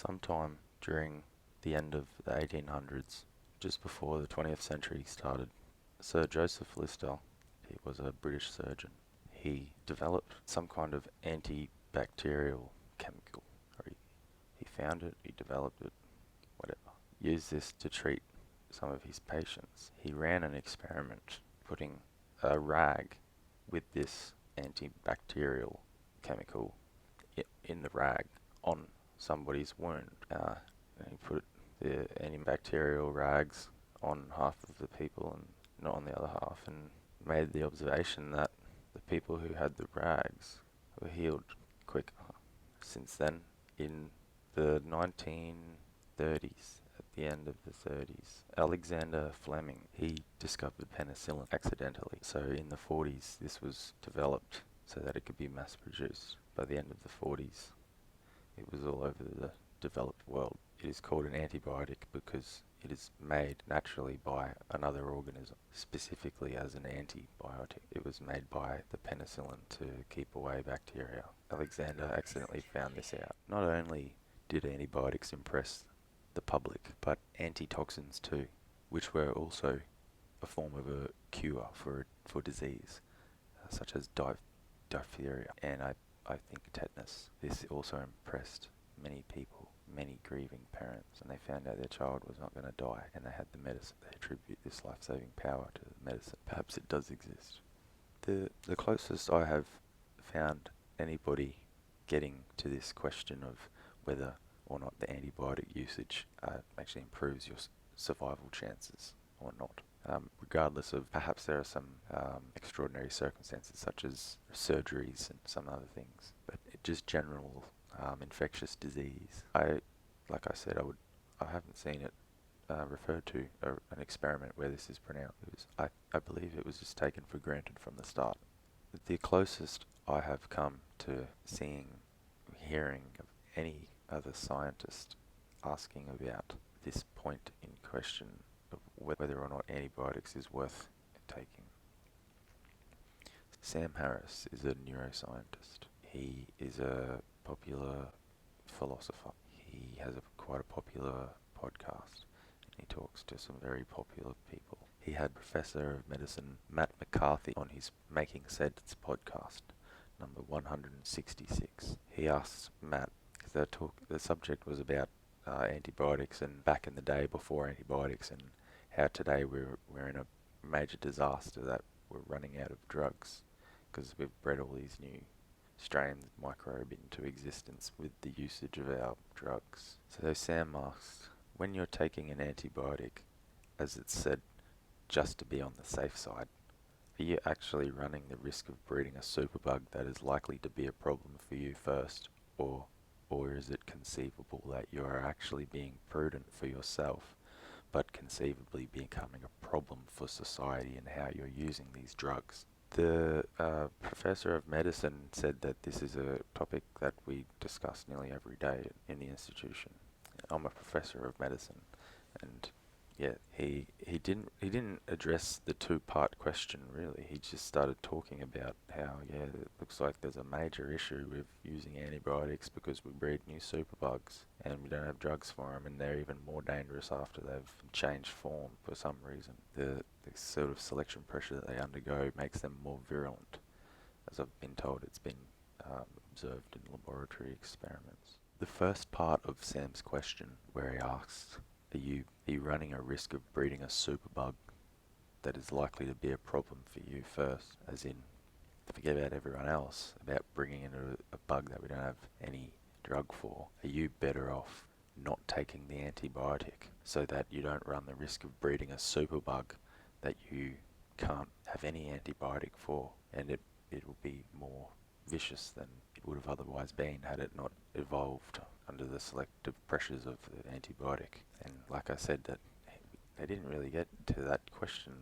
Sometime during the end of the 1800s, just before the 20th century started, Sir Joseph Lister, he was a British surgeon. He developed some kind of antibacterial chemical, or he found it, he developed it, whatever. Used this to treat some of his patients. He ran an experiment putting a rag with this antibacterial chemical in the rag on somebody's wound. He put the antibacterial rags on half of the people and not on the other half, and made the observation that the people who had the rags were healed quicker. Since then, in the 1930s, at the end of the 30s, Alexander Fleming, he discovered penicillin accidentally. So in the 40s, this was developed so that it could be mass produced. By the end of the 40s, it was all over the developed world. It is called an antibiotic because it is made naturally by another organism, specifically as an antibiotic. It was made by the penicillin to keep away bacteria. Alexander accidentally found this out. Not only did antibiotics impress the public, but antitoxins too, which were also a form of a cure for disease, such as diphtheria and I think tetanus. This also impressed many people, many grieving parents, and they found out their child was not going to die, and they had the medicine. They attribute this life-saving power to the medicine. Perhaps it does exist. The closest I have found anybody getting to this question of whether or not the antibiotic usage actually improves your survival chances or not. Regardless of, perhaps there are some extraordinary circumstances such as surgeries and some other things, but just general infectious disease. Like I said, I haven't seen it referred to an experiment where this is pronounced. I believe it was just taken for granted from the start. The closest I have come to hearing of any other scientist asking about this point in question of whether or not antibiotics is worth taking. Sam Harris is a neuroscientist. He is a popular philosopher. He has quite a popular podcast. He talks to some very popular people. He had Professor of Medicine Matt McCarthy on his Making Sense podcast, number 166. He asked Matt, because the subject was about antibiotics and back in the day before antibiotics, and how today we're in a major disaster that we're running out of drugs because we've bred all these new strains of microbe into existence with the usage of our drugs. So Sam asked, when you're taking an antibiotic, as it's said, just to be on the safe side, are you actually running the risk of breeding a superbug that is likely to be a problem for you first, or is it conceivable that you are actually being prudent for yourself, but conceivably becoming a problem for society and how you're using these drugs? The professor of medicine said that this is a topic that we discuss nearly every day in the institution. I'm a professor of medicine, and yeah, he didn't address the two-part question really. He just started talking about how it looks like there's a major issue with using antibiotics because we breed new superbugs and we don't have drugs for them, and they're even more dangerous after they've changed form for some reason. The sort of selection pressure that they undergo makes them more virulent. As I've been told, it's been observed in laboratory experiments. The first part of Sam's question, where he asks, are you running a risk of breeding a superbug that is likely to be a problem for you first, as in, forget about everyone else, about bringing in a bug that we don't have any drug for? Are you better off not taking the antibiotic so that you don't run the risk of breeding a superbug that you can't have any antibiotic for, and it will be more vicious than it would have otherwise been had it not evolved under the selective pressures of the antibiotic? And like I said, that they didn't really get to that question.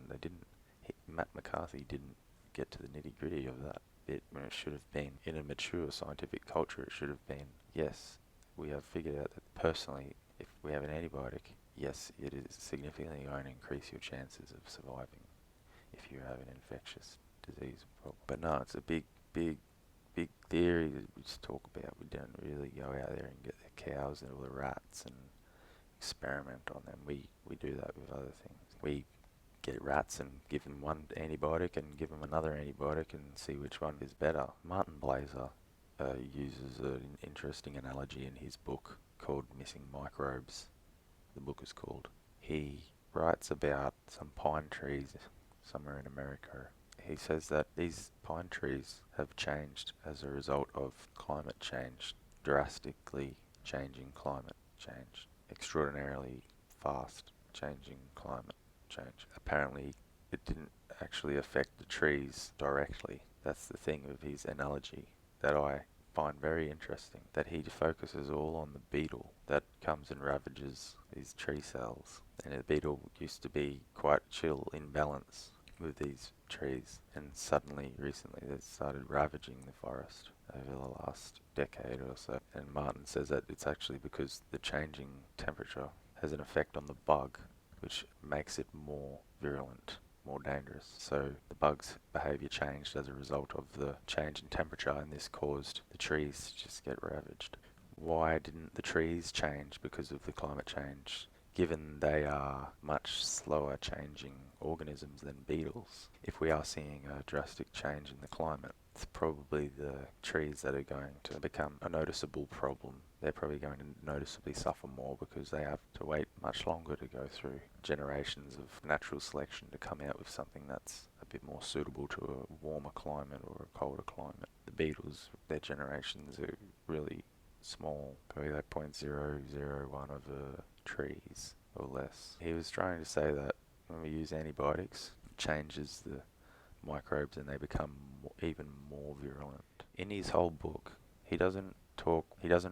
Matt McCarthy didn't get to the nitty-gritty of that bit when it should have been, in a mature scientific culture, it should have been, yes, we have figured out that personally, if we have an antibiotic, yes, it is significantly going to increase your chances of surviving if you have an infectious disease problem. But no, it's a big big theory that we just talk about. We don't really go out there and get the cows and all the rats and experiment on them. We do that with other things. We get rats and give them one antibiotic and give them another antibiotic and see which one is better. Martin Blazer uses an interesting analogy in his book called Missing Microbes. The book is called. He writes about some pine trees somewhere in America. He says that these pine trees have changed as a result of climate change, drastically changing climate change, extraordinarily fast changing climate change. Apparently, it didn't actually affect the trees directly. That's the thing with his analogy that I find very interesting, that he focuses all on the beetle that comes and ravages these tree cells. And the beetle used to be quite chill in balance with these trees, and suddenly, recently, they started ravaging the forest over the last decade or so. And Martin says that it's actually because the changing temperature has an effect on the bug, which makes it more virulent, more dangerous. So the bug's behaviour changed as a result of the change in temperature, and this caused the trees to just get ravaged. Why didn't the trees change because of the climate change, given they are much slower changing organisms than beetles? If we are seeing a drastic change in the climate, it's probably the trees that are going to become a noticeable problem. They're probably going to noticeably suffer more because they have to wait much longer to go through generations of natural selection to come out with something that's a bit more suitable to a warmer climate or a colder climate. The beetles, their generations are really small, probably like 0.001 of the trees or less. He was trying to say that when we use antibiotics, it changes the microbes and they become even more virulent. In his whole book, he doesn't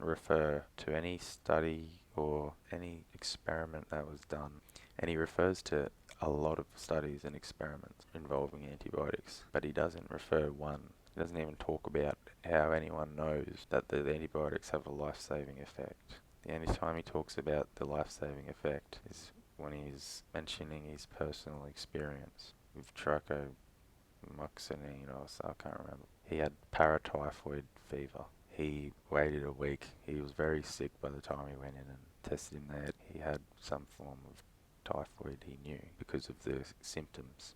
refer to any study or any experiment that was done, and he refers to a lot of studies and experiments involving antibiotics, but he doesn't refer one. He doesn't even talk about how anyone knows that the antibiotics have a life-saving effect. The only time he talks about the life-saving effect is when he's mentioning his personal experience with trichomoxinine, or I can't remember. He had paratyphoid fever. He waited a week. He was very sick by the time he went in and tested him there. He had some form of typhoid, he knew, because of the symptoms.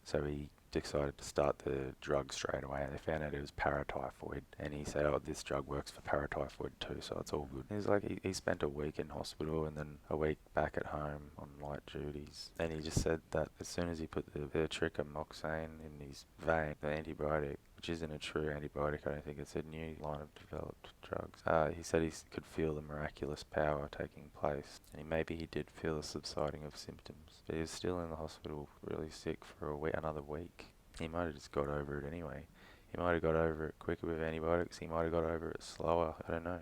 So he decided to start the drug straight away. They found out it was paratyphoid, and he said, "Oh, this drug works for paratyphoid too, so it's all good." And he's like, he spent a week in hospital and then a week back at home on light duties. And he just said that as soon as he put the trichomoxine in his vein, the antibiotic, which isn't a true antibiotic, I don't think, it's a new line of developed drugs. He said he could feel the miraculous power taking place, and maybe he did feel the subsiding of symptoms, but he was still in the hospital really sick for another week. He might have just got over it anyway. He might have got over it quicker with antibiotics, he might have got over it slower, I don't know.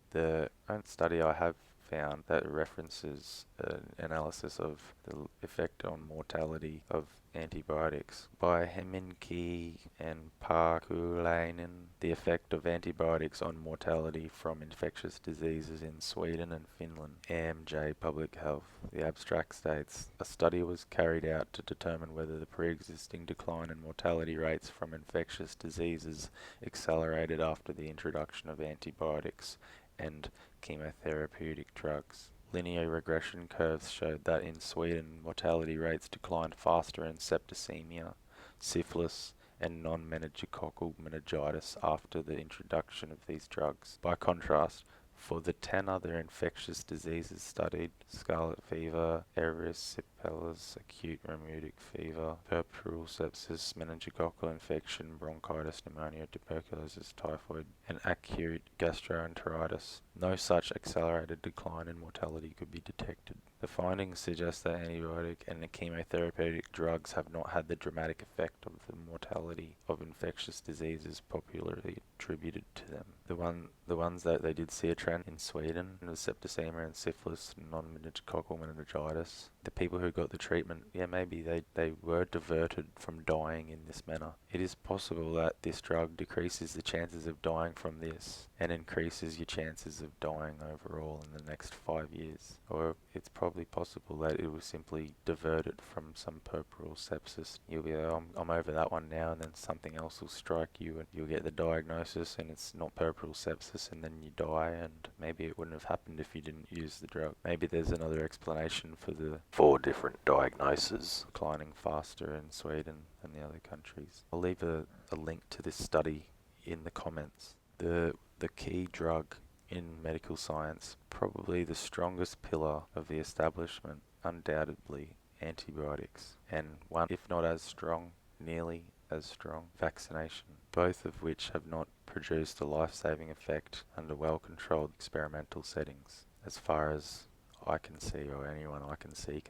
The only study I have found that references an analysis of the effect on mortality of antibiotics by Heminki and Parkulainen, the effect of antibiotics on mortality from infectious diseases in Sweden and Finland. AMJ Public Health. The abstract states, a study was carried out to determine whether the pre-existing decline in mortality rates from infectious diseases accelerated after the introduction of antibiotics and chemotherapeutic drugs. Linear regression curves showed that in Sweden, mortality rates declined faster in septicemia, syphilis, and non-meningococcal meningitis after the introduction of these drugs. By contrast, for the 10 other infectious diseases studied, scarlet fever, erysipelas, acute rheumatic fever, puerperal sepsis, meningococcal infection, bronchitis, pneumonia, tuberculosis, typhoid, and acute gastroenteritis, no such accelerated decline in mortality could be detected. The findings suggest that antibiotic and the chemotherapeutic drugs have not had the dramatic effect of the mortality of infectious diseases popularly attributed to them. The ones that they did see a trend in Sweden was septicemia and syphilis, non-meningococcal meningitis. The people who got the treatment, yeah, maybe they were diverted from dying in this manner. It is possible that this drug decreases the chances of dying from this and increases your chances of dying overall in the next 5 years. Or it's probably possible that it will simply divert it from some puerperal sepsis. You'll be like, oh, I'm over that one now, and then something else will strike you and you'll get the diagnosis and it's not puerperal sepsis, and then you die, and maybe it wouldn't have happened if you didn't use the drug. Maybe there's another explanation for the 4 different diagnoses declining faster in Sweden than the other countries. I'll leave a link to this study in the comments. The key drug in medical science, probably the strongest pillar of the establishment, undoubtedly antibiotics, and one, if not as strong, nearly as strong, vaccination, both of which have not produced a life-saving effect under well-controlled experimental settings, as far as I can see, or anyone I can see.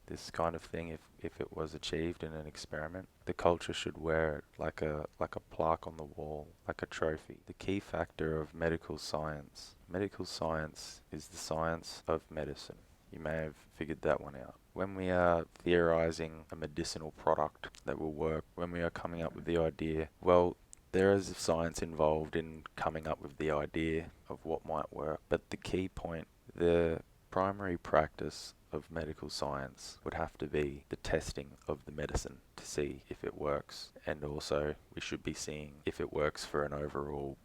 This kind of thing, if it was achieved in an experiment, the culture should wear it like a plaque on the wall, like a trophy. The key factor of medical science is the science of medicine. You may have figured that one out. When we are theorizing a medicinal product that will work, when we are coming up with the idea, well, there is science involved in coming up with the idea of what might work. But the key point, the primary practice of medical science would have to be the testing of the medicine to see if it works. And also, we should be seeing if it works for an overall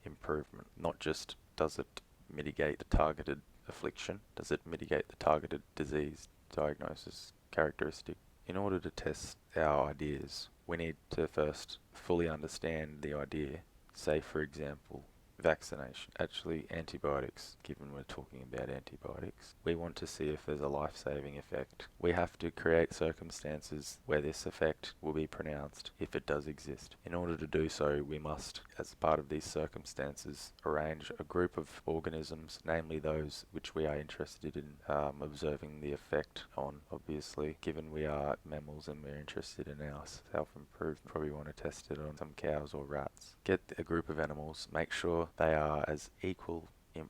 improvement. Not just does it mitigate the targeted affliction, does it mitigate the targeted disease diagnosis characteristic. In order to test our ideas, we need to first fully understand the idea. Say, for example, vaccination, actually antibiotics, given we're talking about antibiotics. We want to see if there's a life-saving effect. We have to create circumstances where this effect will be pronounced, if it does exist. In order to do so, we must, as part of these circumstances, arrange a group of organisms, namely those which we are interested in observing the effect on. Obviously, given we are mammals and we're interested in our self-improvement, probably want to test it on some cows or rats. Get a group of animals, make sure they are as equal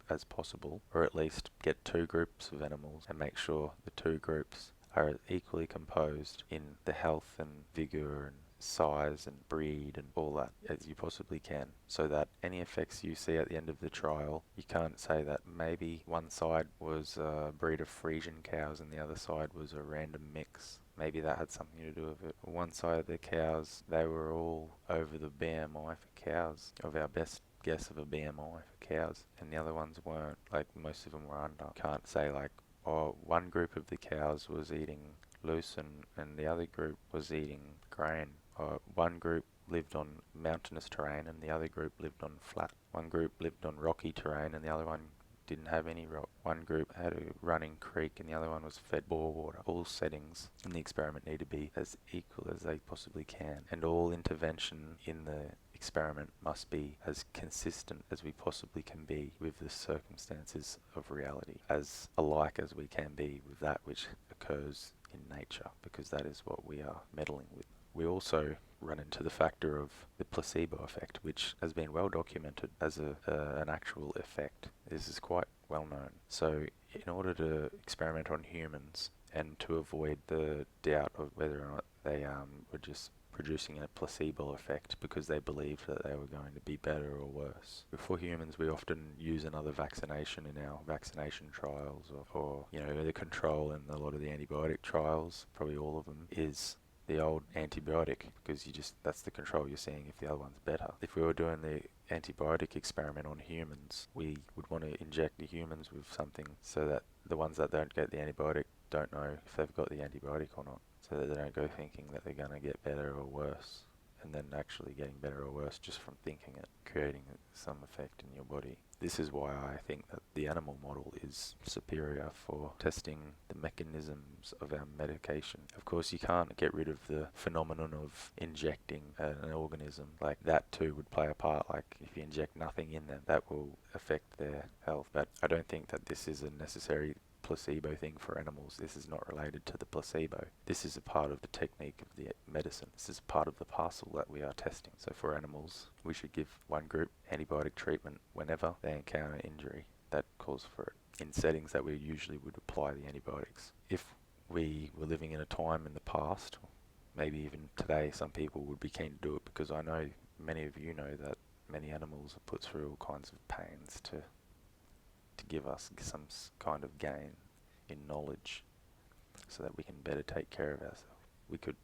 as possible, or at least get 2 groups of animals and make sure the 2 groups are equally composed in the health and vigor and size and breed and all that as you possibly can, so that any effects you see at the end of the trial, you can't say that maybe one side was a breed of Frisian cows and the other side was a random mix. Maybe that had something to do with it. One side of the cows, they were all over the BMI for cows, of our best guess of a BMI for cows, and the other ones weren't. Like, most of them were under. Can't say like, oh, one group of the cows was eating loose and the other group was eating grain. Or one group lived on mountainous terrain and the other group lived on flat. One group lived on rocky terrain and the other one didn't have any rock. One group had a running creek and the other one was fed bore water. All settings in the experiment need to be as equal as they possibly can, and all intervention in the experiment must be as consistent as we possibly can be with the circumstances of reality, as alike as we can be with that which occurs in nature, because that is what we are meddling with. We also run into the factor of the placebo effect, which has been well documented as an actual effect. This is quite well known. So in order to experiment on humans and to avoid the doubt of whether or not they were just producing a placebo effect because they believed that they were going to be better or worse. For humans, we often use another vaccination in our vaccination trials, or the control in a lot of the antibiotic trials, probably all of them, is the old antibiotic, because that's the control you're seeing if the other one's better. If we were doing the antibiotic experiment on humans, we would want to inject the humans with something so that the ones that don't get the antibiotic don't know if they've got the antibiotic or not, so that they don't go thinking that they're going to get better or worse, and then actually getting better or worse just from thinking it, creating some effect in your body. This is why I think that the animal model is superior for testing the mechanisms of our medication. Of course, you can't get rid of the phenomenon of injecting an organism. Like, that too would play a part. Like, if you inject nothing in them, that will affect their health. But I don't think that this is a necessary placebo thing for animals. This is not related to the placebo. This is a part of the technique of the medicine. This is part of the parcel that we are testing. So for animals, we should give one group antibiotic treatment whenever they encounter injury that calls for it, in settings that we usually would apply the antibiotics. If we were living in a time in the past, maybe even today, some people would be keen to do it, because I know many of you know that many animals are put through all kinds of pains to give us some kind of gain in knowledge so that we can better take care of ourselves. We could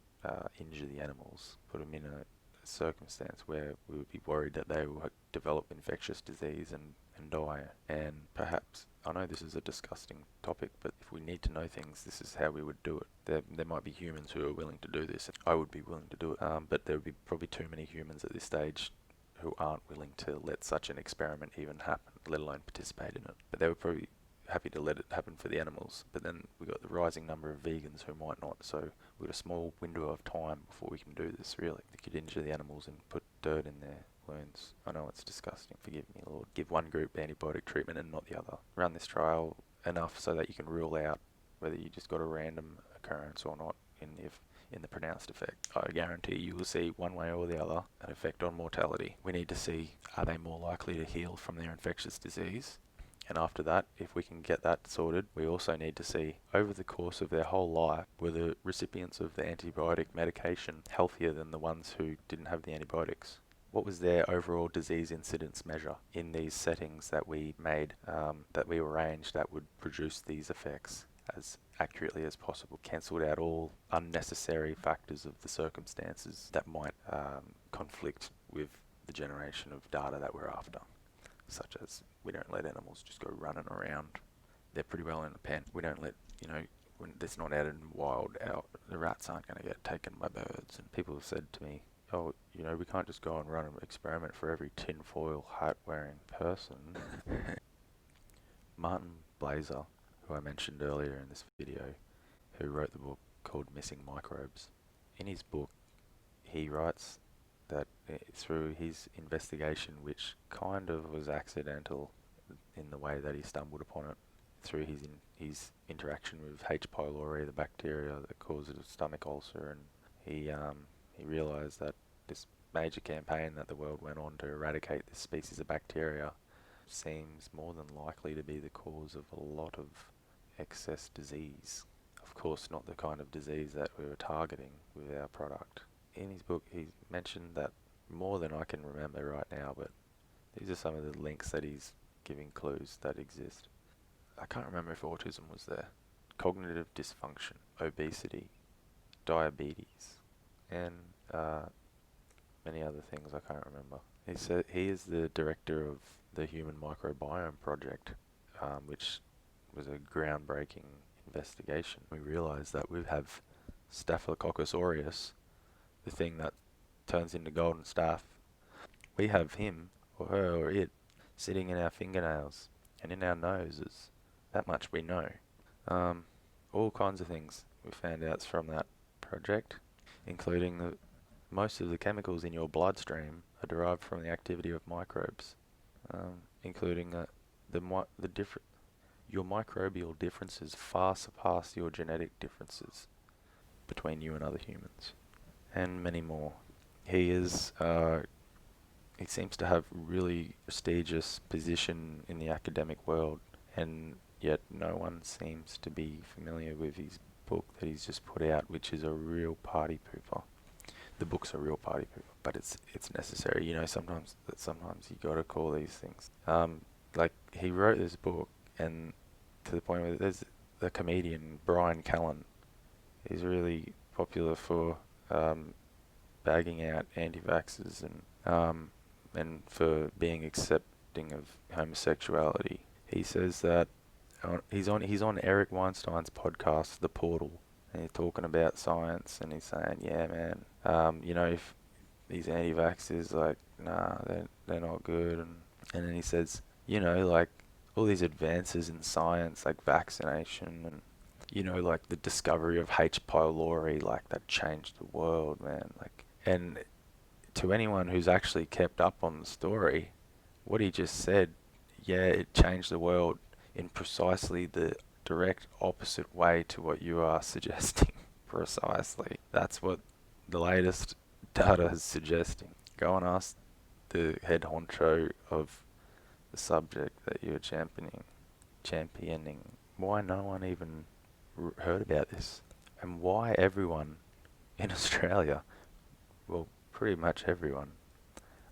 injure the animals, put them in a circumstance where we would be worried that they will develop infectious disease and die. And perhaps, I know this is a disgusting topic, but if we need to know things, this is how we would do it. There might be humans who are willing to do this. I would be willing to do it, but there would be probably too many humans at this stage who aren't willing to let such an experiment even happen, let alone participate in it. But they were probably happy to let it happen for the animals. But then we got the rising number of vegans who might not, so we've got a small window of time before we can do this, really. We could injure the animals and put dirt in their wounds. I know it's disgusting, forgive me, Lord. Give one group antibiotic treatment and not the other. Run this trial enough so that you can rule out whether you just got a random occurrence or not in the pronounced effect. I guarantee you will see one way or the other an effect on mortality. We need to see, are they more likely to heal from their infectious disease? And after that, if we can get that sorted, we also need to see, over the course of their whole life, were the recipients of the antibiotic medication healthier than the ones who didn't have the antibiotics? What was their overall disease incidence measure in these settings that we made, that we arranged that would produce these effects as accurately as possible? Cancelled out all unnecessary factors of the circumstances that might conflict with the generation of data that we're after, such as we don't let animals just go running around. They're pretty well in a pen. We don't let, when it's not out in the wild, the rats aren't going to get taken by birds. And people have said to me, oh, we can't just go and run an experiment for every tinfoil hat wearing person. Martin Blazer, who I mentioned earlier in this video, who wrote the book called Missing Microbes. In his book, he writes that through his investigation, which kind of was accidental in the way that he stumbled upon it, through his interaction with H. pylori, the bacteria that causes a stomach ulcer, and he realised that this major campaign that the world went on to eradicate this species of bacteria seems more than likely to be the cause of a lot of excess disease. Of course, not the kind of disease that we were targeting with our product. In his book, he mentioned that more than I can remember right now, but these are some of the links that he's giving clues that exist. I can't remember if autism was there. Cognitive dysfunction, obesity, diabetes, and many other things I can't remember. He said he is the director of the Human Microbiome Project, which was a groundbreaking investigation. We realised that we have Staphylococcus aureus, the thing that turns into golden staph. We have him, or her, or it, sitting in our fingernails and in our noses. That much we know. All kinds of things we found out from that project, including most of the chemicals in your bloodstream are derived from the activity of microbes, including your microbial differences far surpass your genetic differences between you and other humans, and many more. He seems to have really prestigious position in the academic world, and yet no one seems to be familiar with his book that he's just put out, which is a real party pooper. The book's a real party pooper, but it's necessary. Sometimes you gotta call these things. Like he wrote this book, and to the point where there's the comedian Brian Callen. He's really popular for bagging out anti-vaxxers and for being accepting of homosexuality. He says that he's on Eric Weinstein's podcast, The Portal, and he's talking about science, and he's saying, yeah, man, if these anti-vaxxers, nah, they're not good, and then he says, all these advances in science, like vaccination, and the discovery of H. pylori, that changed the world, man. And to anyone who's actually kept up on the story, what he just said, yeah, it changed the world in precisely the direct opposite way to what you are suggesting. Precisely. That's what the latest data is suggesting. Go and ask the head honcho of the subject that you're championing. Why no one even heard about this? And why everyone in Australia, well, pretty much everyone.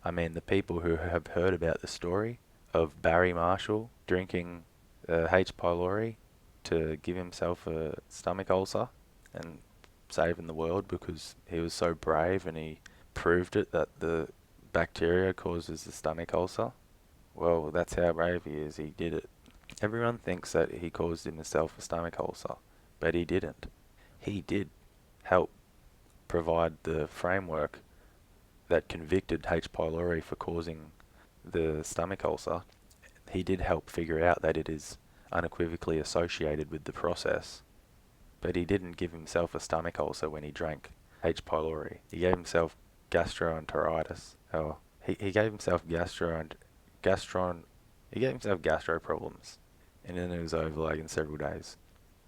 I mean, the people who have heard about the story of Barry Marshall drinking H. pylori to give himself a stomach ulcer and saving the world because he was so brave and he proved it that the bacteria causes the stomach ulcer. Well, that's how brave he is. He did it. Everyone thinks that he caused himself a stomach ulcer, but he didn't. He did help provide the framework that convicted H. pylori for causing the stomach ulcer. He did help figure out that it is unequivocally associated with the process, but he didn't give himself a stomach ulcer when he drank H. pylori. He gave himself gastroenteritis. Oh, he gave himself gastro problems, and then it was over like in several days.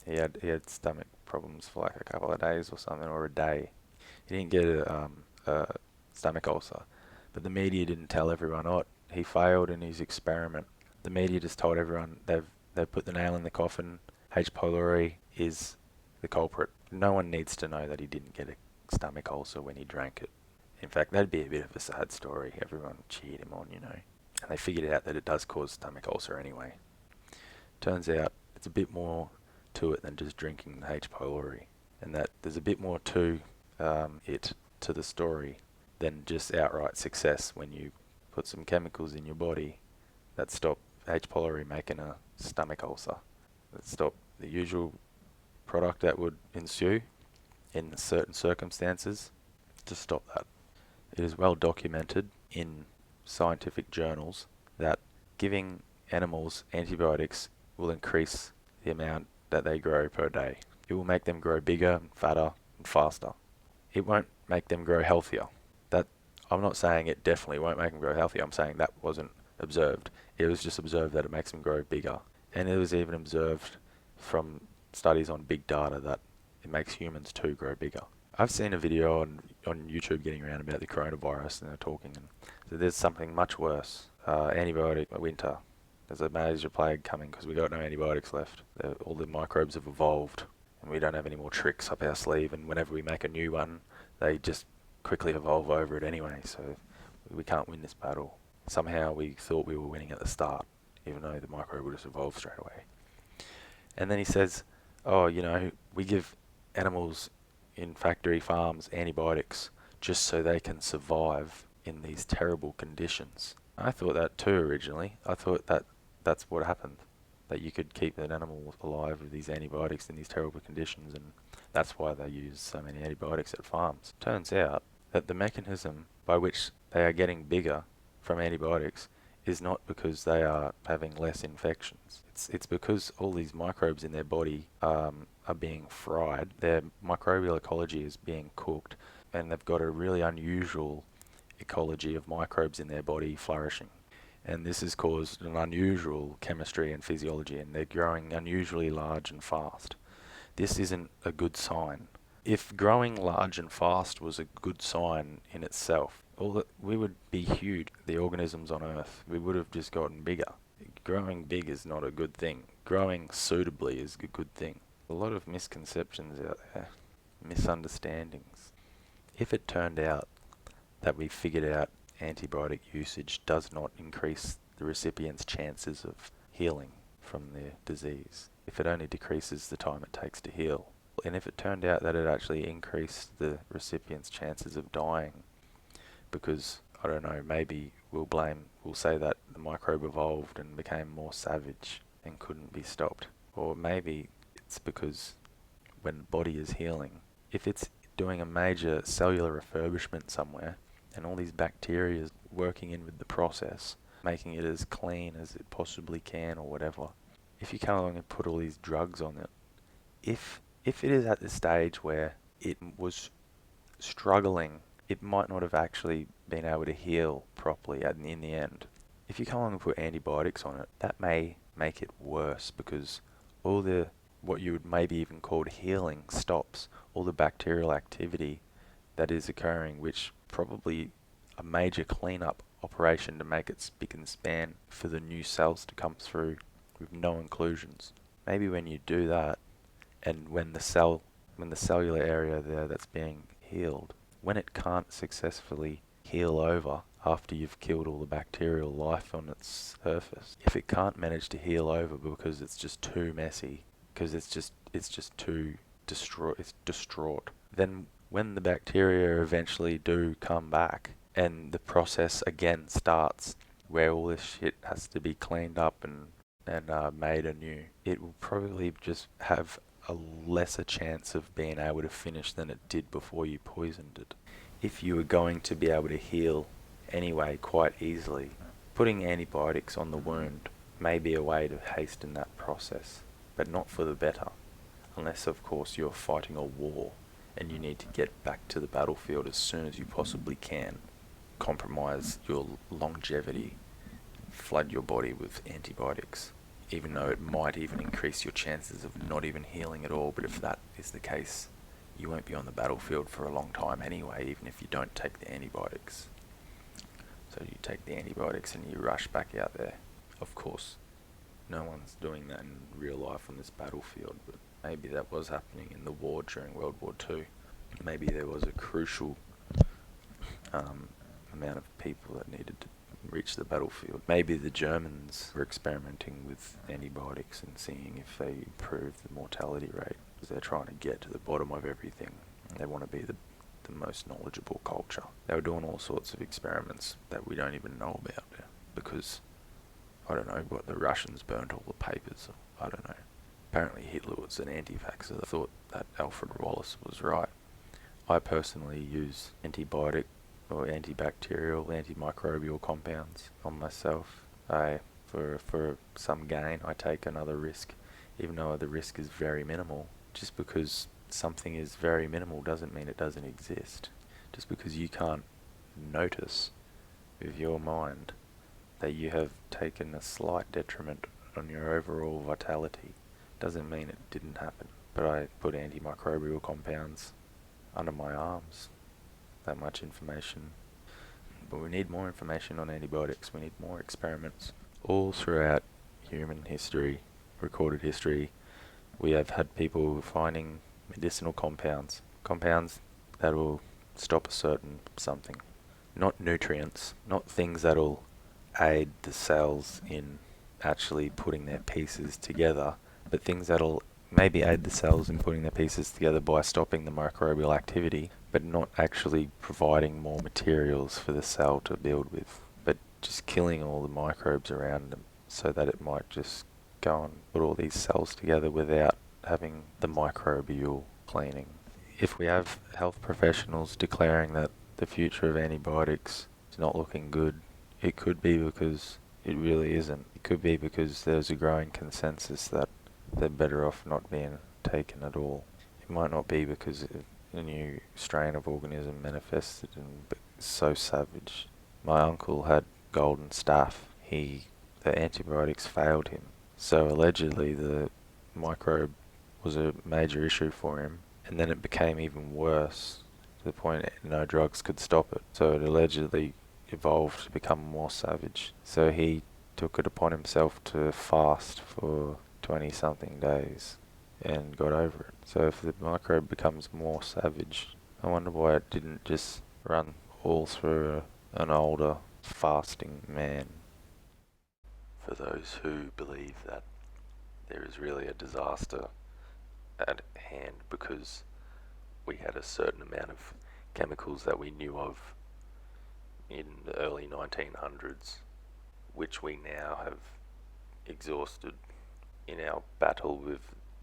He had stomach problems for like a couple of days or something, or a day. He didn't get a stomach ulcer, but the media didn't tell everyone. Oh, he failed in his experiment. The media just told everyone they've put the nail in the coffin. H. pylori is the culprit. No one needs to know that he didn't get a stomach ulcer when he drank it. In fact, that'd be a bit of a sad story. Everyone cheered him on, and they figured out that it does cause stomach ulcer anyway. Turns out it's a bit more to it than just drinking the H. pylori, and that there's a bit more to to the story than just outright success when you put some chemicals in your body that stop H. pylori making a stomach ulcer, that stop the usual product that would ensue in certain circumstances, to stop that. It is well documented in scientific journals that giving animals antibiotics will increase the amount that they grow per day. It will make them grow bigger and fatter and faster. It won't make them grow healthier. I'm not saying it definitely won't make them grow healthier. I'm saying that wasn't observed. It was just observed that it makes them grow bigger. And it was even observed from studies on big data that it makes humans too grow bigger. I've seen a video on YouTube getting around about the coronavirus, and they're talking, and so there's something much worse. Antibiotic winter. There's a major plague coming because we got no antibiotics left. All the microbes have evolved, and we don't have any more tricks up our sleeve, and whenever we make a new one, they just quickly evolve over it anyway, so we can't win this battle. Somehow we thought we were winning at the start, even though the microbe will just evolve straight away. And then he says, we give animals in factory farms antibiotics just so they can survive in these terrible conditions. I thought that too originally. I thought that that's what happened, that you could keep an animal alive with these antibiotics in these terrible conditions, and that's why they use so many antibiotics at farms. Turns out that the mechanism by which they are getting bigger from antibiotics is not because they are having less infections. It's because all these microbes in their body are being fried. Their microbial ecology is being cooked, and they've got a really unusual ecology of microbes in their body flourishing. And this has caused an unusual chemistry and physiology, and they're growing unusually large and fast. This isn't a good sign. If growing large and fast was a good sign in itself, we would be huge, the organisms on Earth. We would have just gotten bigger. Growing big is not a good thing. Growing suitably is a good thing. A lot of misconceptions out there, misunderstandings. If it turned out that we figured out antibiotic usage does not increase the recipient's chances of healing from their disease, if it only decreases the time it takes to heal, and if it turned out that it actually increased the recipient's chances of dying, because, I don't know, maybe we'll say that the microbe evolved and became more savage and couldn't be stopped. Or maybe it's because when the body is healing, if it's doing a major cellular refurbishment somewhere, and all these bacteria working in with the process, making it as clean as it possibly can or whatever, if you come along and put all these drugs on it, if it is at the stage where it was struggling, it might not have actually been able to heal properly in the end. If you come along and put antibiotics on it, that may make it worse because all the, what you would maybe even call healing, stops. All the bacterial activity that is occurring, which probably a major cleanup operation to make it spick and span for the new cells to come through with no inclusions. Maybe when you do that, and when the cellular area there that's being healed, when it can't successfully heal over after you've killed all the bacterial life on its surface, if it can't manage to heal over because it's just too messy, because it's just too distraught, then when the bacteria eventually do come back and the process again starts where all this shit has to be cleaned up and made anew, it will probably just have a lesser chance of being able to finish than it did before you poisoned it. If you were going to be able to heal anyway quite easily, putting antibiotics on the wound may be a way to hasten that process, but not for the better, unless of course you're fighting a war and you need to get back to the battlefield as soon as you possibly can, compromise your longevity, flood your body with antibiotics, even though it might even increase your chances of not even healing at all. But if that is the case, you won't be on the battlefield for a long time anyway, even if you don't take the antibiotics. So you take the antibiotics and you rush back out there. Of course, no one's doing that in real life on this battlefield, but maybe that was happening in the war during World War II. Maybe there was a crucial amount of people that needed to reach the battlefield. Maybe the Germans were experimenting with antibiotics and seeing if they improved the mortality rate, because they're trying to get to the bottom of everything. They want to be the most knowledgeable culture. They were doing all sorts of experiments that we don't even know about now, because I don't know what, the Russians burnt all the papers. I don't know. Apparently Hitler was an anti-vaxxer. I thought that Alfred Wallace was right. I personally use antibiotic or antibacterial, antimicrobial compounds on myself. For some gain, I take another risk, even though the risk is very minimal. Just because something is very minimal doesn't mean it doesn't exist. Just because you can't notice with your mind that you have taken a slight detriment on your overall vitality doesn't mean it didn't happen. But I put antimicrobial compounds under my arms. That much information. But we need more information on antibiotics. We need more experiments. All throughout human history, recorded history, we have had people finding medicinal compounds that will stop a certain something. Not nutrients, not things that will aid the cells in actually putting their pieces together, but things that will maybe aid the cells in putting their pieces together by stopping the microbial activity, but not actually providing more materials for the cell to build with, but just killing all the microbes around them so that it might just go and put all these cells together without having the microbial cleaning. If we have health professionals declaring that the future of antibiotics is not looking good, it could be because it really isn't. It could be because there's a growing consensus that they're better off not being taken at all. It might not be because a new strain of organism manifested and so savage. My uncle had golden staph. The antibiotics failed him. So allegedly the microbe was a major issue for him, and then it became even worse to the point that no drugs could stop it. So it allegedly evolved to become more savage. So he took it upon himself to fast for 20-something days and got over it. So if the microbe becomes more savage, I wonder why it didn't just run all through an older fasting man. For those who believe that there is really a disaster at hand because we had a certain amount of chemicals that we knew of in the early 1900s, which we now have exhausted in our battle with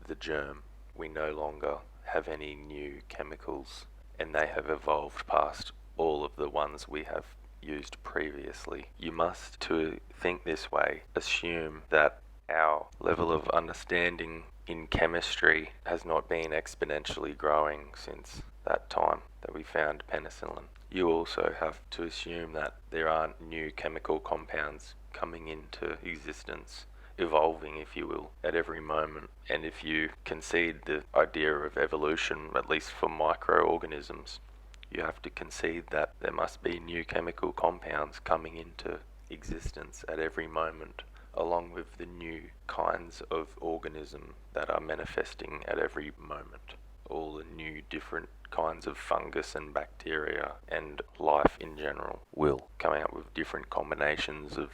the germ. We no longer have any new chemicals, and they have evolved past all of the ones we have used previously. You must, to think this way, assume that our level of understanding in chemistry has not been exponentially growing since that time that we found penicillin. You also have to assume that there aren't new chemical compounds coming into existence. evolving, if you will, at every moment. And if you concede the idea of evolution, at least for microorganisms, you have to concede that there must be new chemical compounds coming into existence at every moment, along with the new kinds of organism that are manifesting at every moment. All the new different kinds of fungus and bacteria and life in general will coming up with different combinations of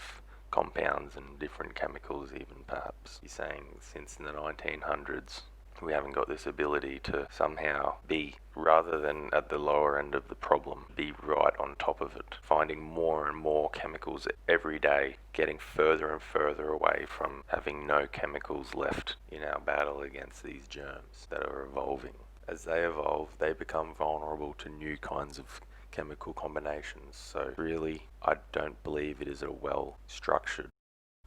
compounds and different chemicals even, perhaps. You're saying since the 1900s we haven't got this ability to somehow be, rather than at the lower end of the problem, be right on top of it, finding more and more chemicals every day, getting further and further away from having no chemicals left in our battle against these germs that are evolving. As they evolve, they become vulnerable to new kinds of chemical combinations. So really, I don't believe it is a well-structured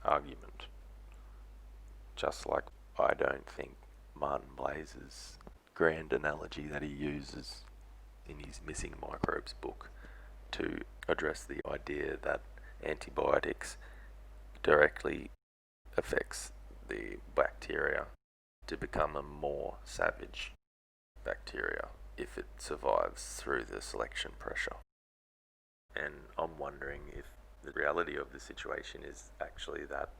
argument. Just like I don't think Martin Blaze's grand analogy that he uses in his Missing Microbes book to address the idea that antibiotics directly affects the bacteria to become a more savage bacteria if it survives through the selection pressure. And I'm wondering if the reality of the situation is actually that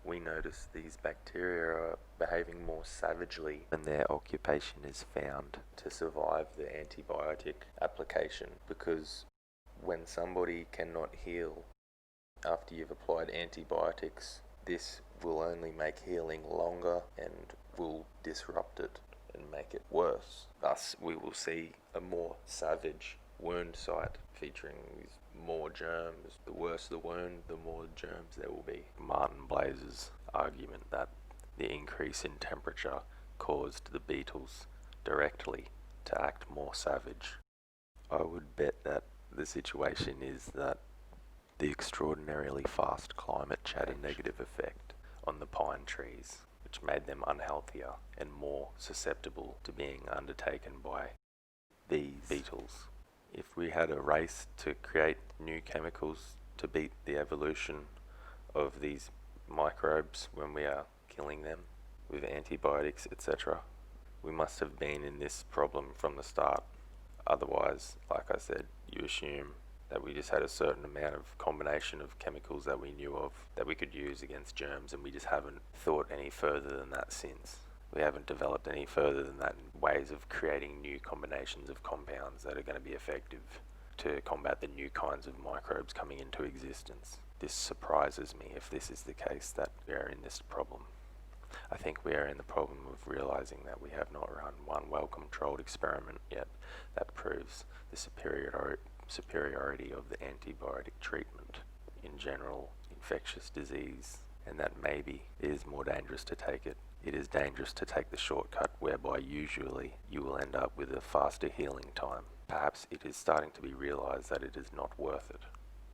we notice these bacteria are behaving more savagely when their occupation is found to survive the antibiotic application, because when somebody cannot heal after you've applied antibiotics, this will only make healing longer and will disrupt it and make it worse. Thus, we will see a more savage wound site featuring more germs. The worse the wound, the more germs there will be. Martin Blaze's argument that the increase in temperature caused the beetles directly to act more savage. I would bet that the situation is that the extraordinarily fast climate had a negative effect on the pine trees, which made them unhealthier and more susceptible to being undertaken by these beetles. If we had a race to create new chemicals to beat the evolution of these microbes when we are killing them with antibiotics, etc., we must have been in this problem from the start. Otherwise, like I said, you assume that we just had a certain amount of combination of chemicals that we knew of that we could use against germs, and we just haven't thought any further than that since. We haven't developed any further than that in ways of creating new combinations of compounds that are going to be effective to combat the new kinds of microbes coming into existence. This surprises me if this is the case, that we are in this problem. I think we are in the problem of realizing that we have not run one well-controlled experiment yet that proves the superiority of the antibiotic treatment in general infectious disease, and that maybe it is more dangerous to take it. It is dangerous to take the shortcut whereby usually you will end up with a faster healing time. Perhaps it is starting to be realized that it is not worth it.